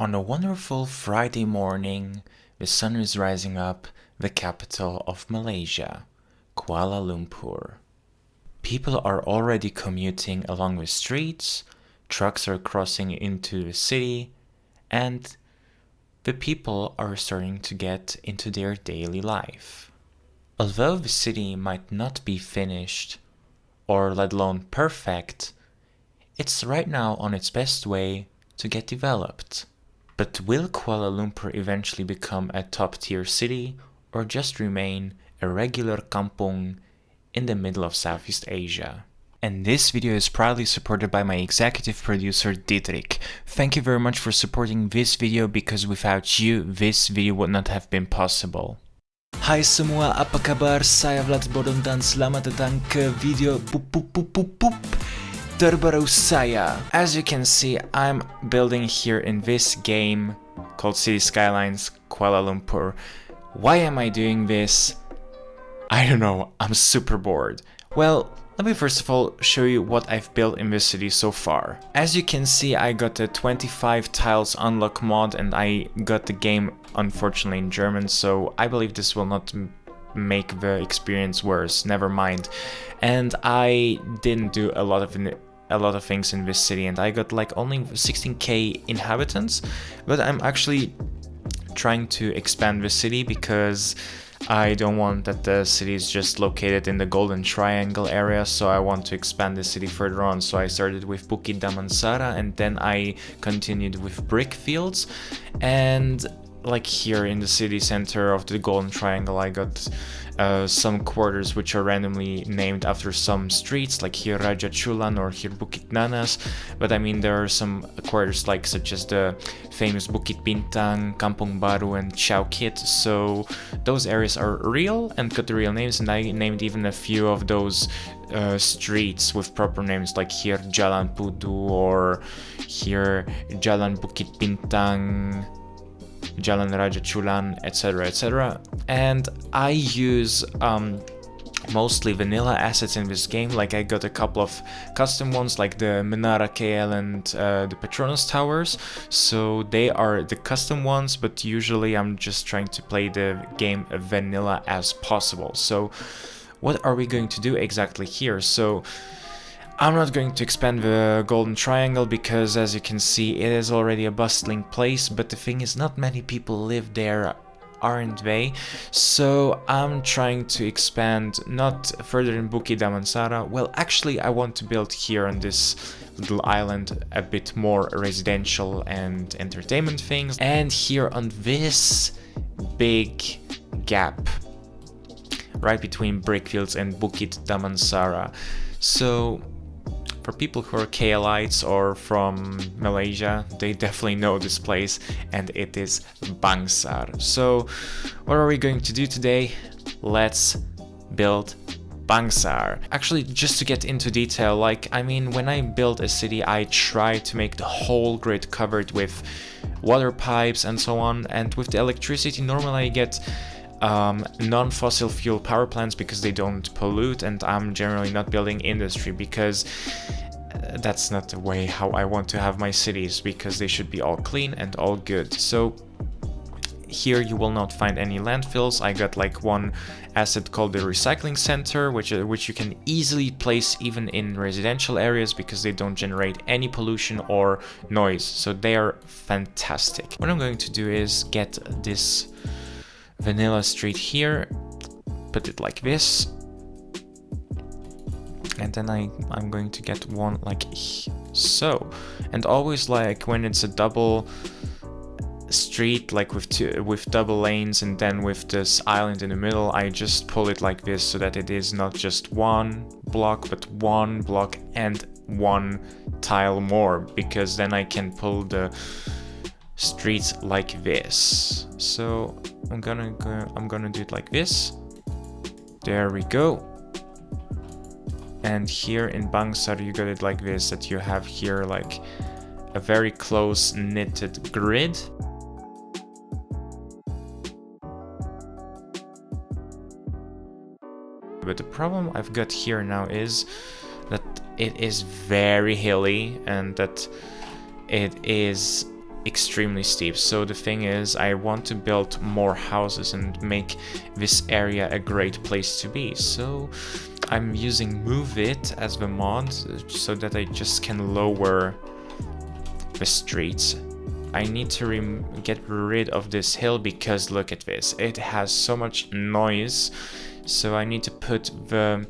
On a wonderful Friday morning, the sun is rising up the capital of Malaysia, Kuala Lumpur. People are already commuting along the streets, trucks are crossing into the city, and the people are starting to get into their daily life. Although the city might not be finished, or let alone perfect, it's right now on its best way to get developed. But will Kuala Lumpur eventually become a top-tier city, or just remain a regular kampung in the middle of Southeast Asia? And this video is proudly supported by my executive producer Didrik. Thank you very much for supporting this video, because without you, this video would not have been possible. Hai semua, apa kabar? Saya VladsBoredom dan selamat datang ke video terbaru saya. As you can see, I'm building here in this game called City Skylines Kuala Lumpur. Why am I doing this? I don't know, I'm super bored. Well, let me first of all show you what I've built in this city so far. As you can see, I got a 25 tiles unlock mod, and I got the game unfortunately in German, so I believe this will not make the experience worse, never mind. And I didn't do a lot of things in this city, and I got like only 16k inhabitants, but I'm actually trying to expand the city because I don't want that the city is just located in the Golden Triangle area, so I want to expand the city further on. So I started with Bukit Damansara, and then I continued with Brickfields, and like here in the city center of the Golden Triangle, I got some quarters which are randomly named after some streets, like here Raja Chulan or here Bukit Nanas. But I mean, there are some quarters like such as the famous Bukit Bintang, Kampung Baru, and Chow. So those areas are real and got the real names, and I named even a few of those streets with proper names, like here Jalan Pudu or here Jalan Bukit Bintang, Jalan Raja Chulan, etc, etc. And I use mostly vanilla assets in this game. Like I got a couple of custom ones like the Menara KL and the Petronas Towers, so they are the custom ones, but usually I'm just trying to play the game vanilla as possible. So what are we going to do exactly here? So I'm not going to expand the Golden Triangle because, as you can see, it is already a bustling place, but the thing is, not many people live there, aren't they? So I'm trying to expand not further in Bukit Damansara. Well, actually I want to build here on this little island a bit more residential and entertainment things, and here on this big gap right between Brickfields and Bukit Damansara. So for people who are KLites or from Malaysia, they definitely know this place, and it is Bangsar. So what are we going to do today? Let's build Bangsar. Actually, just to get into detail, like, I mean, when I build a city, I try to make the whole grid covered with water pipes and so on, and with the electricity, normally I get non-fossil fuel power plants because they don't pollute, and I'm generally not building industry because that's not the way how I want to have my cities, because they should be all clean and all good. So here you will not find any landfills. I got like one asset called the recycling center, which you can easily place even in residential areas because they don't generate any pollution or noise, so they are fantastic. What I'm going to do is get this vanilla street here, put it like this, and then I'm going to get one like so. And always, like when it's a double street, like with double lanes and then with this island in the middle, I just pull it like this so that it is not just one block, but one block and one tile more, because then I can pull the streets like this. So I'm gonna do it like this. There we go. And here in Bangsar you got it like this, that you have here like a very close knitted grid. But the problem I've got here now is that it is very hilly, and that it is extremely steep. So the thing is, I want to build more houses and make this area a great place to be. So I'm using Move It as the mod so that I just can lower the streets. I need to get rid of this hill because look at this, it has so much noise. So I need to put the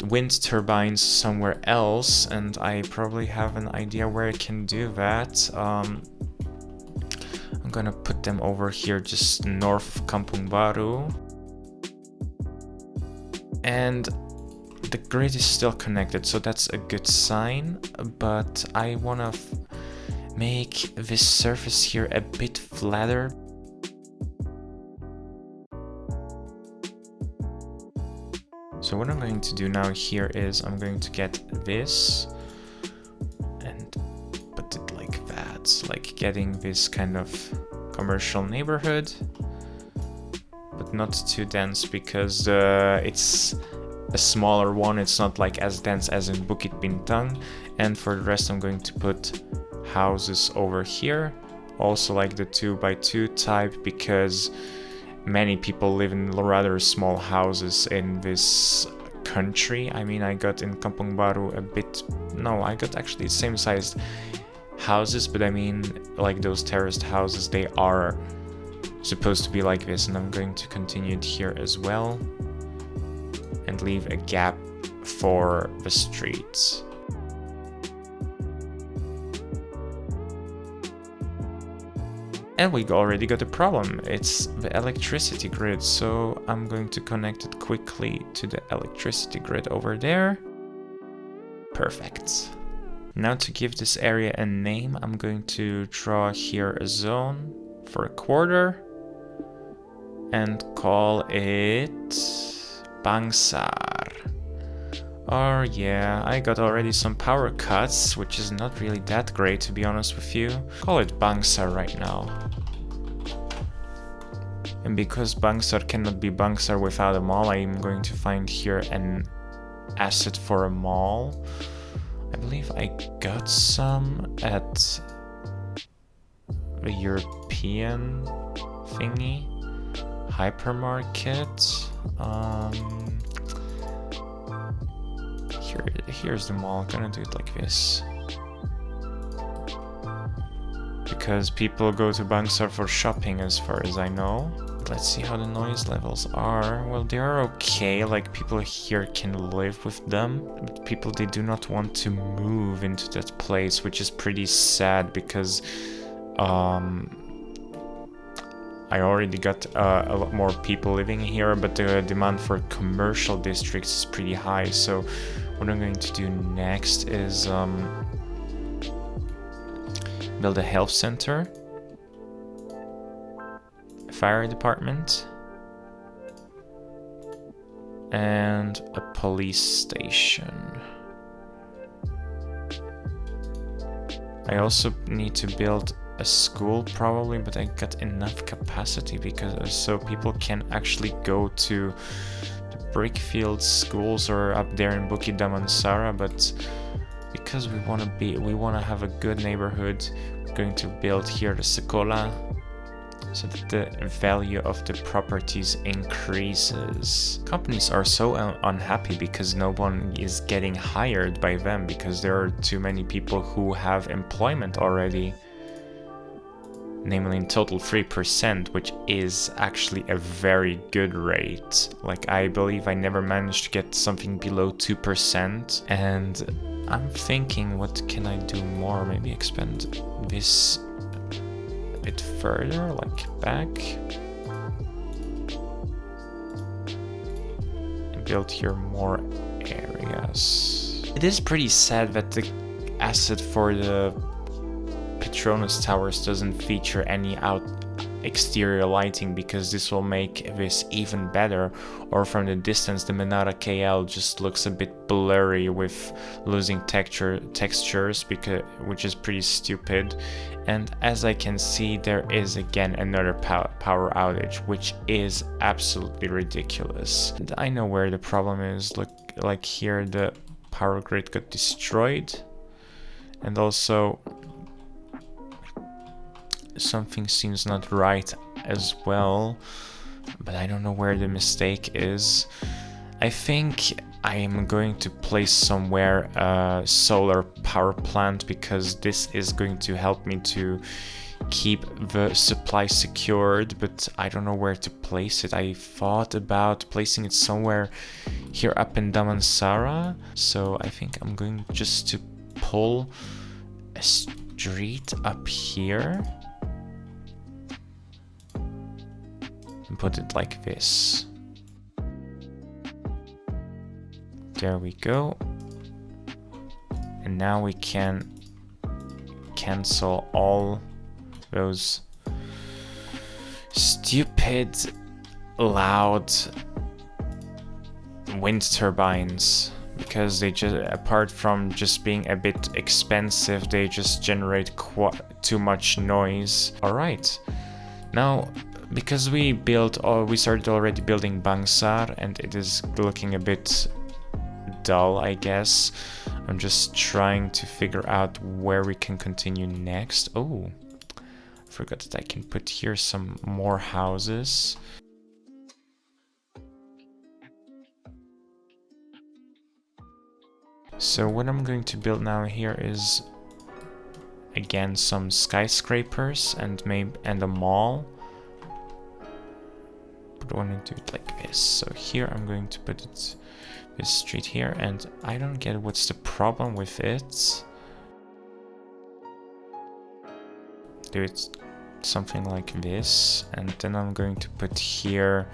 wind turbines somewhere else, and I probably have an idea where I can do that. I'm gonna put them over here just north of Kampung Baru. And the grid is still connected, so that's a good sign, but I wanna make this surface here a bit flatter. So what I'm going to do now here is I'm going to get this and put it like that, like getting this kind of commercial neighborhood, but not too dense because it's a smaller one. It's not like as dense as in Bukit Bintang. And for the rest, I'm going to put houses over here, also like the 2x2 type, because many people live in rather small houses in this country. I mean, I got in Kampung Baru I got actually the same sized houses, but I mean, like those terraced houses, they are supposed to be like this, and I'm going to continue it here as well and leave a gap for the streets. And we already got a problem. It's the electricity grid, so I'm going to connect it quickly to the electricity grid over there. Perfect. Now to give this area a name, I'm going to draw here a zone for a quarter and call it Bangsar. Or yeah, I got already some power cuts, which is not really that great to be honest with you. Call it Bangsar right now. And because Bangsar cannot be Bangsar without a mall, I'm going to find here an asset for a mall. I believe I got some at the European thingy. Hypermarket. Here's the mall. I'm gonna do it like this. Because people go to Bangsar for shopping as far as I know. Let's see how the noise levels are. Well, they are okay, like people here can live with them. But people, they do not want to move into that place, which is pretty sad because I already got a lot more people living here, but the demand for commercial districts is pretty high. So what I'm going to do next is build a health center, a fire department, and a police station. I also need to build a school probably, but I got enough capacity because so people can actually go to the Brickfields schools or up there in Bukit Damansara, but because we want to have a good neighborhood, we're going to build here the sekolah so that the value of the properties increases. Companies are so unhappy because no one is getting hired by them because there are too many people who have employment already. Namely in total 3%, which is actually a very good rate. Like, I believe I never managed to get something below 2%. And I'm thinking, what can I do more? Maybe expand this a bit further, like back. And build here more areas. It is pretty sad that the asset for the Petronas Towers doesn't feature any exterior lighting, because this will make this even better. Or from the distance, the Menara KL just looks a bit blurry with losing textures, which is pretty stupid. And as I can see, there is again another power outage, which is absolutely ridiculous. And I know where the problem is. Look, like here the power grid got destroyed. And also something seems not right as well, but I don't know where the mistake is. I think I am going to place somewhere a solar power plant, because this is going to help me to keep the supply secured, but I don't know where to place it. I thought about placing it somewhere here up in Damansara, so I think I'm going just to pull a street up here and put it like this. There we go. And now we can cancel all those stupid loud wind turbines, because they just, apart from just being a bit expensive, they just generate too much noise. All right, now because we started already building Bangsar and it is looking a bit dull, I guess. I'm just trying to figure out where we can continue next. Oh, forgot that I can put here some more houses. So what I'm going to build now here is again some skyscrapers and a mall. But I want to do it like this. So here I'm going to put it this street here, and I don't get what's the problem with it. Do it something like this, and then I'm going to put here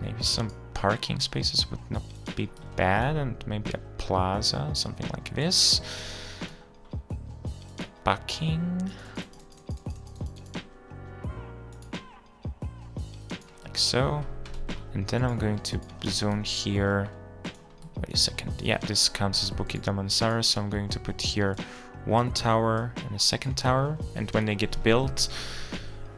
maybe some parking spaces would not be bad, and maybe a plaza, something like this. Parking. Like so. And then I'm going to zone here. Wait a second. Yeah, this counts as Bukit Damansara, so I'm going to put here one tower and a second tower. And when they get built,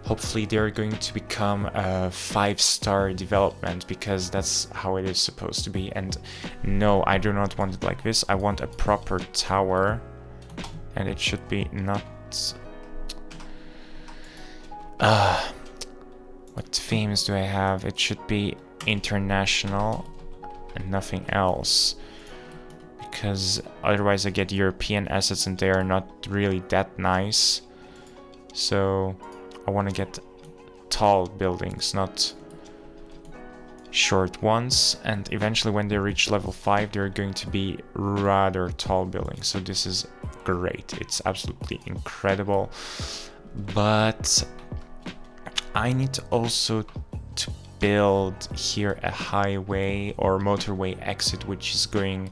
hopefully they're going to become a 5-star development, because that's how it is supposed to be. And no, I do not want it like this. I want a proper tower, and it should be not... what themes do I have? It should be international and nothing else, because otherwise I get European assets and they are not really that nice. So I want to get tall buildings, not short ones, and eventually when they reach level 5 they're going to be rather tall buildings. So this is great, it's absolutely incredible. But I need to also to build here a highway or motorway exit, which is going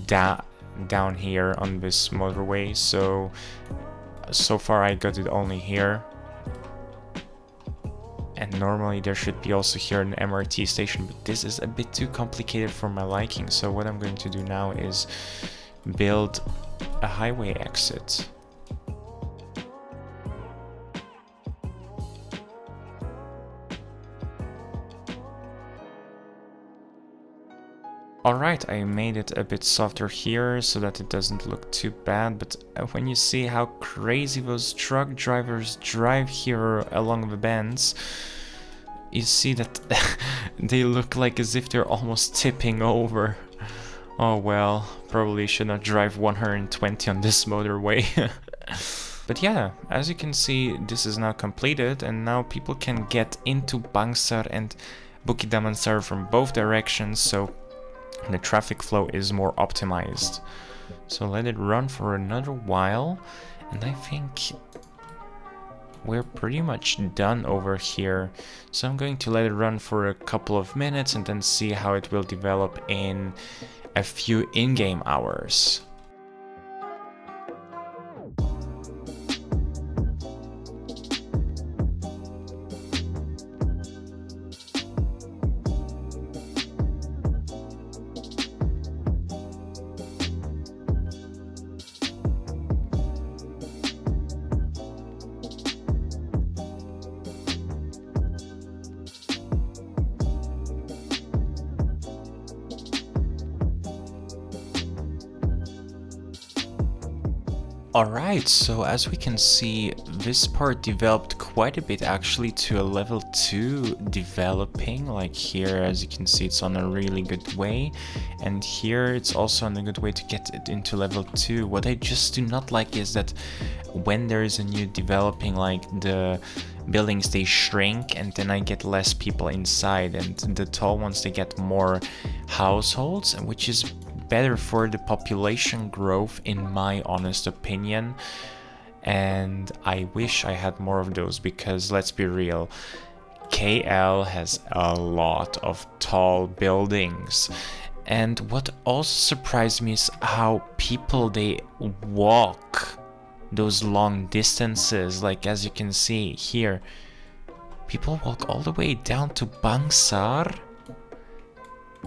down here on this motorway. So far I got it only here, and normally there should be also here an MRT station, but this is a bit too complicated for my liking. So what I'm going to do now is build a highway exit. Alright, I made it a bit softer here so that it doesn't look too bad, but when you see how crazy those truck drivers drive here along the bends, you see that they look like as if they're almost tipping over. Oh well, probably should not drive 120 on this motorway. But yeah, as you can see, this is now completed, and now people can get into Bangsar and Bukit Damansara from both directions, so the traffic flow is more optimized. So let it run for another while, and I think we're pretty much done over here. So I'm going to let it run for a couple of minutes and then see how it will develop in a few in-game hours. Alright, so as we can see, this part developed quite a bit actually to a level 2 developing. Like here, as you can see, it's on a really good way, and here it's also on a good way to get it into level 2. What I just do not like is that when there is a new developing, like the buildings, they shrink and then I get less people inside, and the tall ones, they get more households, which is better for the population growth in my honest opinion. And I wish I had more of those, because let's be real, KL has a lot of tall buildings. And what also surprised me is how people, they walk those long distances. Like as you can see here, people walk all the way down to Bangsar,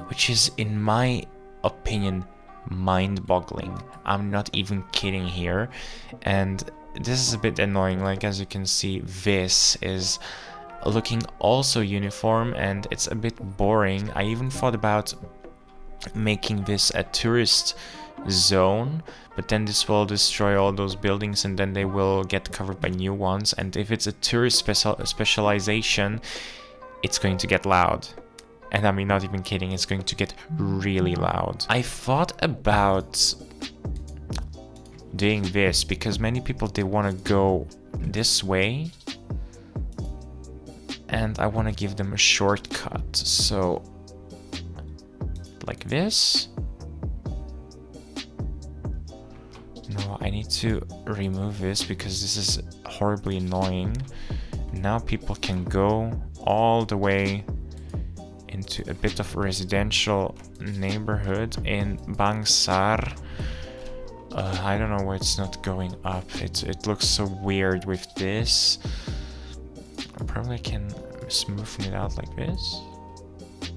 which is, in my opinion, mind-boggling. I'm not even kidding here. And this is a bit annoying. Like as you can see, this is looking also uniform and it's a bit boring. I even thought about making this a tourist zone, but then this will destroy all those buildings and then they will get covered by new ones. And if it's a tourist specialization, it's going to get loud. And I mean, not even kidding, it's going to get really loud. I thought about doing this because many people, they want to go this way and I want to give them a shortcut. So like this. No, I need to remove this because this is horribly annoying. Now people can go all the way into a bit of residential neighborhood in Bangsar. I don't know why it's not going up. It looks so weird with this. I probably can smoothen it out like this.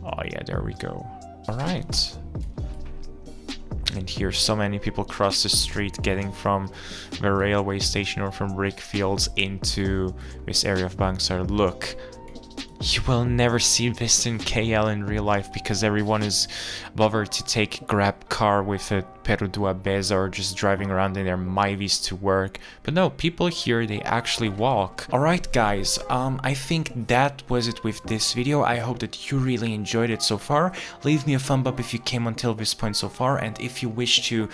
Oh yeah, there we go. Alright. And here so many people cross the street getting from the railway station or from Brickfields into this area of Bangsar. Look. You will never see this in KL in real life because everyone is bothered to take Grab car with a Perudua Beza or just driving around in their Myvis to work. But no, people here, they actually walk. Alright guys, I think that was it with this video. I hope that you really enjoyed it so far. Leave me a thumb up if you came until this point so far, and if you wish to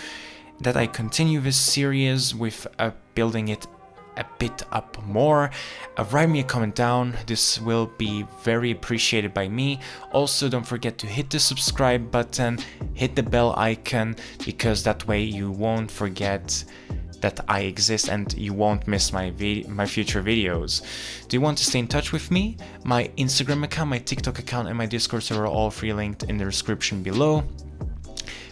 that I continue this series with building it a bit up more, write me a comment down. This will be very appreciated by me. Also, don't forget to hit the subscribe button, hit the bell icon, because that way you won't forget that I exist and you won't miss my future videos. Do you want to stay in touch with me? My Instagram account, my TikTok account, and my Discord server are all free linked in the description below.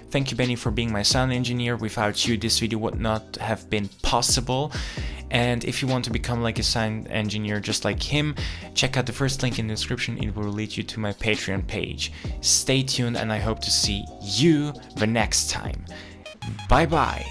Thank you, Benny, for being my sound engineer. Without you, this video would not have been possible. And if you want to become like a sound engineer just like him, check out the first link in the description. It will lead you to my Patreon page. Stay tuned and I hope to see you the next time. Bye bye.